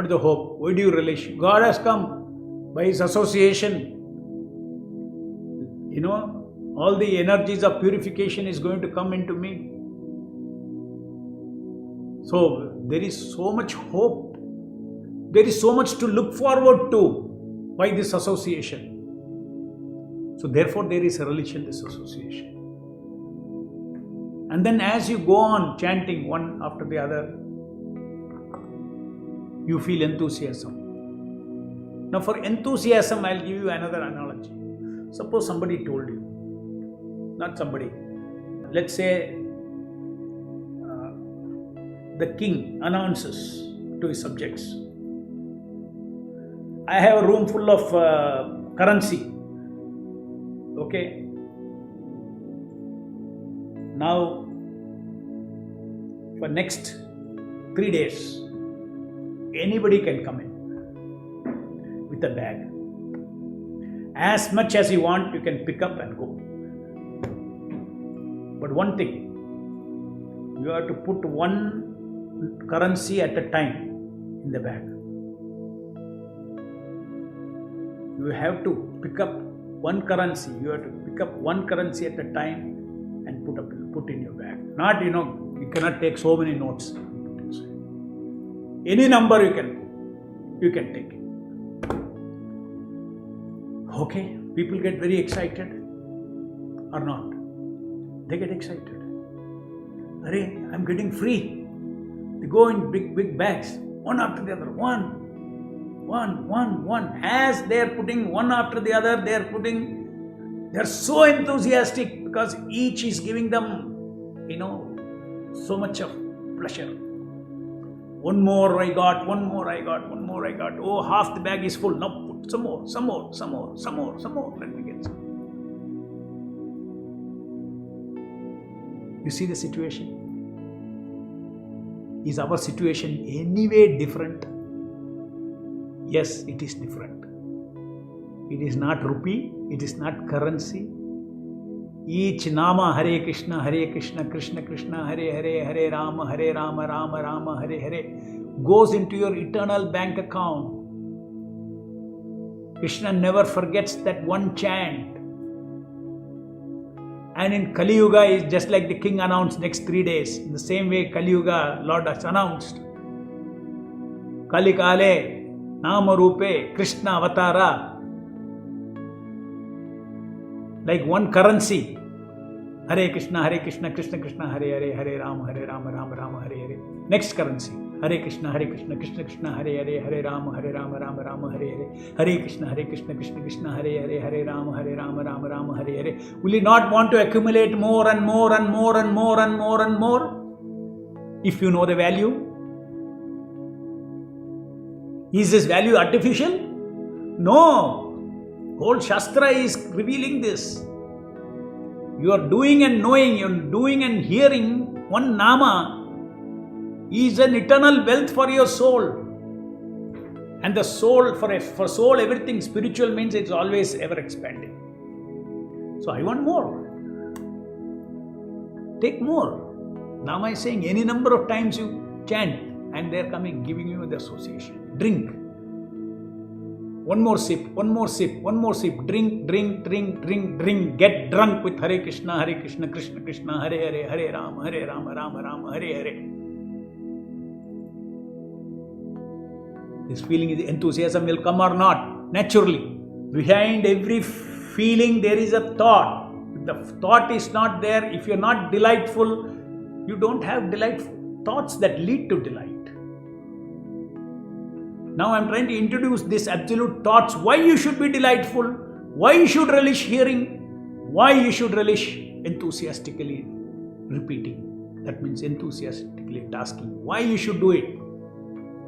What is the hope? Why do you relish? God has come by His association. All the energies of purification is going to come into me. So there is so much hope. There is so much to look forward to by this association. So therefore there is a relish in this association. And then as you go on chanting one after the other, you feel enthusiasm. Now for enthusiasm, I'll give you another analogy. Suppose somebody told you, not somebody, let's say the king announces to his subjects, I have a room full of currency. Okay. Now, for next 3 days, anybody can come in with a bag. As much as you want, you can pick up and go. But one thing, you have to put one currency at a time in the bag. You have to pick up one currency. You have to pick up one currency at a time and put in your bag. Not, you cannot take so many notes. Any number you can take. Okay, people get very excited or not? They get excited. Arey, I'm getting free. They go in big bags, one after the other, one. As they're putting one after the other, they're so enthusiastic because each is giving them, so much of pleasure. One more I got. Oh, half the bag is full. Now put some more. Let me get some. You see the situation? Is our situation anyway different? Yes, it is different. It is not rupee, it is not currency. Each nama Hare Krishna, Krishna Krishna, Hare Rama, Rama Rama, Hare goes into your eternal bank account. Krishna never forgets that one chant. And in Kali Yuga is just like the king announced next 3 days. In the same way Kali Yuga, Lord has announced. Kali Kale, Nama Rupe, Krishna Avatara. Like one currency. Hare Krishna, Krishna Krishna, Hare Rama, Rama Rama, Hare. Next currency. Hare Krishna, Krishna Krishna, Hare Rama, Rama Rama, Hare. Hare Krishna, Krishna Krishna, Hare Rama, Rama Rama, Hare. Will you not want to accumulate more and more? If you know the value? Is this value artificial? No. Whole Shastra is revealing this. You are doing and knowing, you are doing and hearing one Nama is an eternal wealth for your soul. And the soul, for soul, everything spiritual means it's always ever expanding. So I want more. Take more. Nama is saying any number of times you chant and they're coming, giving you the association. Drink. One more sip. Drink. Get drunk with Hare Krishna, Krishna Krishna, Hare Rama, Rama Rama, Hare. This feeling, is enthusiasm will come or not, naturally. Behind every feeling there is a thought. If the thought is not there, if you're not delightful, you don't have delightful thoughts that lead to delight. Now I'm trying to introduce these absolute thoughts, why you should be delightful, why you should relish hearing, why you should relish enthusiastically repeating. That means enthusiastically tasking. Why you should do it.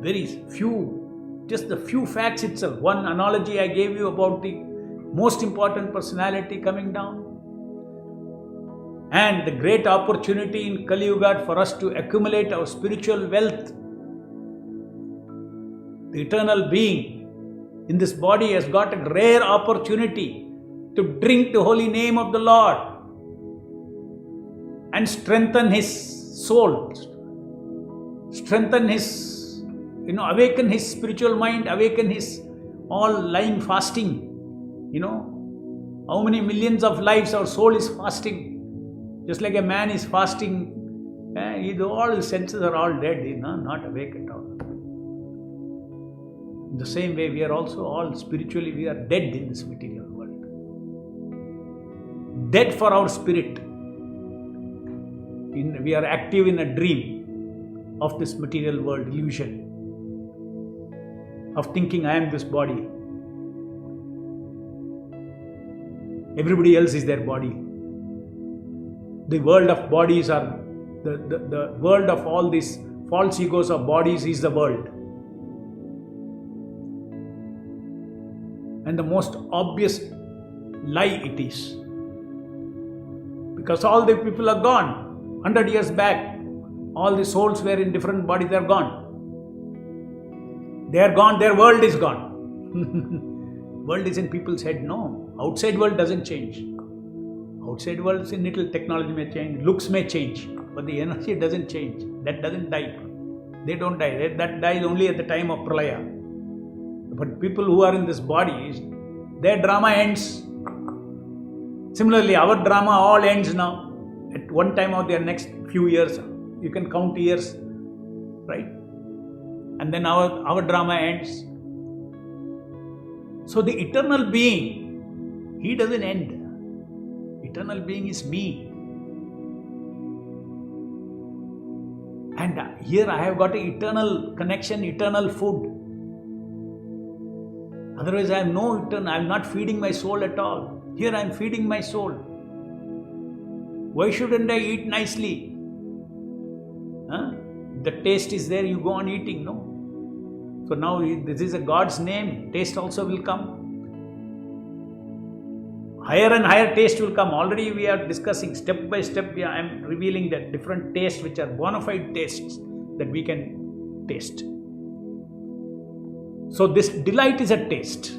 Very few, just the few facts itself. One analogy I gave you about the most important personality coming down. And the great opportunity in Kali Yuga for us to accumulate our spiritual wealth. The eternal being in this body has got a rare opportunity to drink the holy name of the Lord and strengthen his soul, strengthen his awaken his spiritual mind, awaken his all lying fasting. How many millions of lives our soul is fasting. Just like a man is fasting, all his senses are all dead, not awake at all. In the same way, we are also all spiritually, we are dead in this material world. Dead for our spirit. We are active in a dream of this material world illusion, of thinking I am this body. Everybody else is their body. The world of bodies are, the world of all these false egos of bodies is the world. And the most obvious lie it is. Because all the people are gone. 100 years back, all the souls were in different bodies, they are gone. They are gone, their world is gone. World is in people's head, no. Outside world doesn't change. Outside world, in little technology may change, looks may change, but the energy doesn't change. That doesn't die. They don't die. That dies only at the time of pralaya. But people who are in this body, their drama ends. Similarly, our drama all ends now. At one time or the next few years, you can count years, right? And then our drama ends. So the eternal being, he doesn't end. Eternal being is me. And here I have got an eternal connection, eternal food. Otherwise I am I am not feeding my soul at all. Here I am feeding my soul. Why shouldn't I eat nicely? The taste is there, you go on eating, no? So now this is a God's name, taste also will come. Higher and higher taste will come. Already we are discussing step by step. I am revealing that different tastes which are bona fide tastes that we can taste. So this delight is a taste.